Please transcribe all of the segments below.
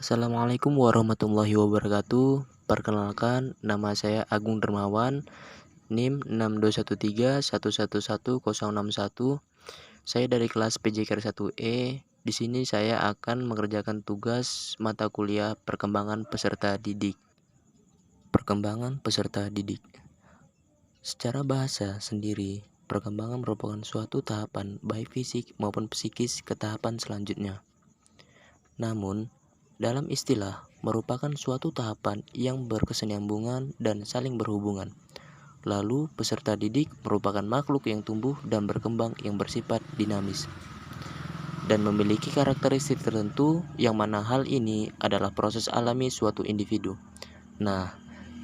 Assalamualaikum warahmatullahi wabarakatuh. Perkenalkan, nama saya Agung Dermawan, NIM 6213111061. Saya dari kelas PJKR 1E. Di sini saya akan mengerjakan tugas mata kuliah perkembangan peserta didik. Perkembangan peserta didik. Secara bahasa sendiri, perkembangan merupakan suatu tahapan baik fisik maupun psikis ke tahapan selanjutnya. Namun, dalam istilah, merupakan suatu tahapan yang berkesinambungan dan saling berhubungan. Lalu, peserta didik merupakan makhluk yang tumbuh dan berkembang yang bersifat dinamis dan memiliki karakteristik tertentu yang mana hal ini adalah proses alami suatu individu. Nah,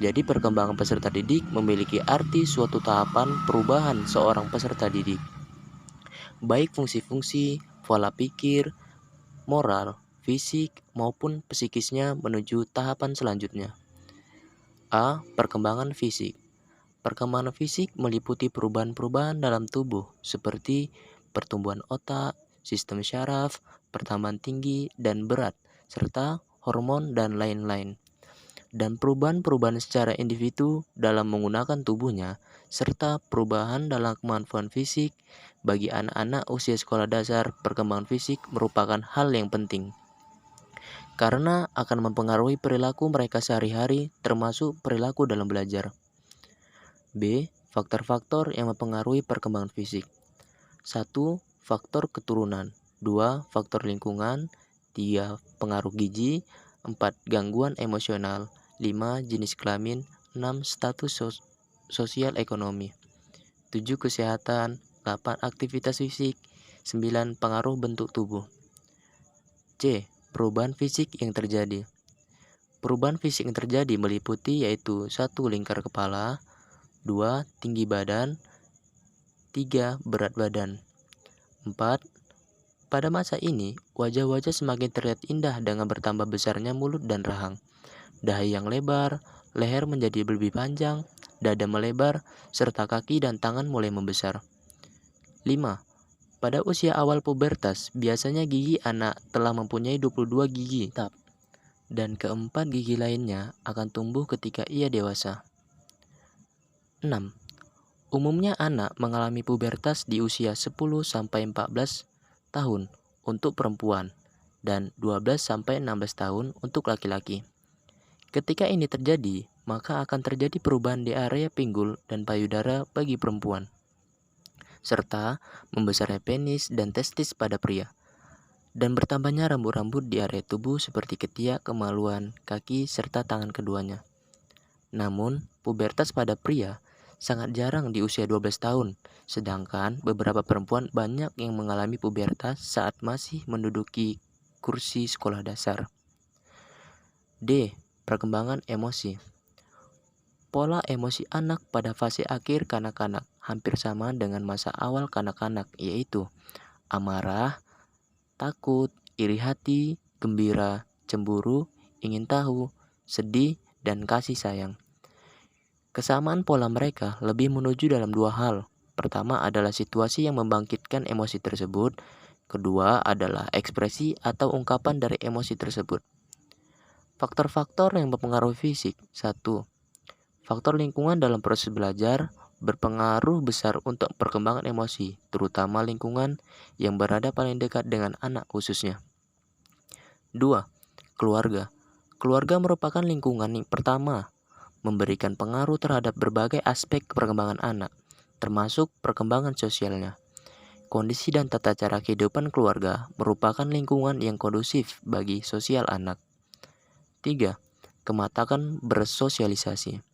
jadi perkembangan peserta didik memiliki arti suatu tahapan perubahan seorang peserta didik, baik fungsi-fungsi, pola pikir, moral, fisik, maupun psikisnya menuju tahapan selanjutnya. A. Perkembangan fisik. Perkembangan fisik meliputi perubahan-perubahan dalam tubuh seperti pertumbuhan otak, sistem syaraf, pertambahan tinggi dan berat, serta hormon dan lain-lain. Dan perubahan-perubahan secara individu dalam menggunakan tubuhnya, serta perubahan dalam kemampuan fisik. Bagi anak-anak usia sekolah dasar, perkembangan fisik merupakan hal yang penting karena akan mempengaruhi perilaku mereka sehari-hari, termasuk perilaku dalam belajar. B. Faktor-faktor yang mempengaruhi perkembangan fisik. 1. Faktor keturunan. 2. Faktor lingkungan. 3. Pengaruh gizi. 4. Gangguan emosional. 5. Jenis kelamin. 6. Status sosial ekonomi. 7. Kesehatan. 8. Aktivitas fisik. 9. Pengaruh bentuk tubuh. C. Perubahan fisik yang terjadi. Perubahan fisik yang terjadi meliputi yaitu 1. Lingkar kepala. 2. Tinggi badan. 3. Berat badan. 4. Pada masa ini, wajah-wajah semakin terlihat indah dengan bertambah besarnya mulut dan rahang, dahi yang lebar, leher menjadi lebih panjang, dada melebar, serta kaki dan tangan mulai membesar. 5. Pada usia awal pubertas, biasanya gigi anak telah mempunyai 22 gigi tetap, dan keempat gigi lainnya akan tumbuh ketika ia dewasa. 6. Umumnya anak mengalami pubertas di usia 10-14 tahun untuk perempuan dan 12-16 tahun untuk laki-laki. Ketika ini terjadi, maka akan terjadi perubahan di area pinggul dan payudara bagi perempuan, serta membesarnya penis dan testis pada pria, dan bertambahnya rambut-rambut di area tubuh seperti ketiak, kemaluan, kaki, serta tangan keduanya. Namun, pubertas pada pria sangat jarang di usia 12 tahun, sedangkan beberapa perempuan banyak yang mengalami pubertas saat masih menduduki kursi sekolah dasar. D. Perkembangan emosi. Pola emosi anak pada fase akhir kanak-kanak hampir sama dengan masa awal kanak-kanak, yaitu amarah, takut, iri hati, gembira, cemburu, ingin tahu, sedih, dan kasih sayang. Kesamaan pola mereka lebih menuju dalam dua hal. Pertama adalah situasi yang membangkitkan emosi tersebut. Kedua adalah ekspresi atau ungkapan dari emosi tersebut. Faktor-faktor yang mempengaruhi fisik. 1. Faktor lingkungan dalam proses belajar berpengaruh besar untuk perkembangan emosi, terutama lingkungan yang berada paling dekat dengan anak khususnya. 2. Keluarga. Keluarga merupakan lingkungan yang pertama memberikan pengaruh terhadap berbagai aspek perkembangan anak, termasuk perkembangan sosialnya. Kondisi dan tata cara kehidupan keluarga merupakan lingkungan yang kondusif bagi sosial anak. 3. Kematangan bersosialisasi.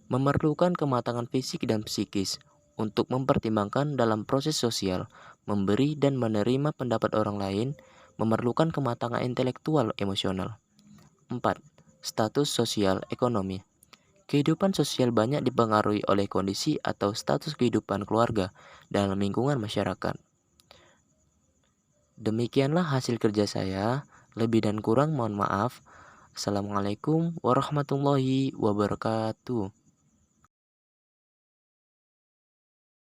Memerlukan kematangan fisik dan psikis untuk mempertimbangkan dalam proses sosial, memberi dan menerima pendapat orang lain, memerlukan kematangan intelektual emosional. 4. Status sosial ekonomi. Kehidupan sosial banyak dipengaruhi oleh kondisi atau status kehidupan keluarga dalam lingkungan masyarakat. Demikianlah hasil kerja saya. Lebih dan kurang mohon maaf. Assalamualaikum warahmatullahi wabarakatuh.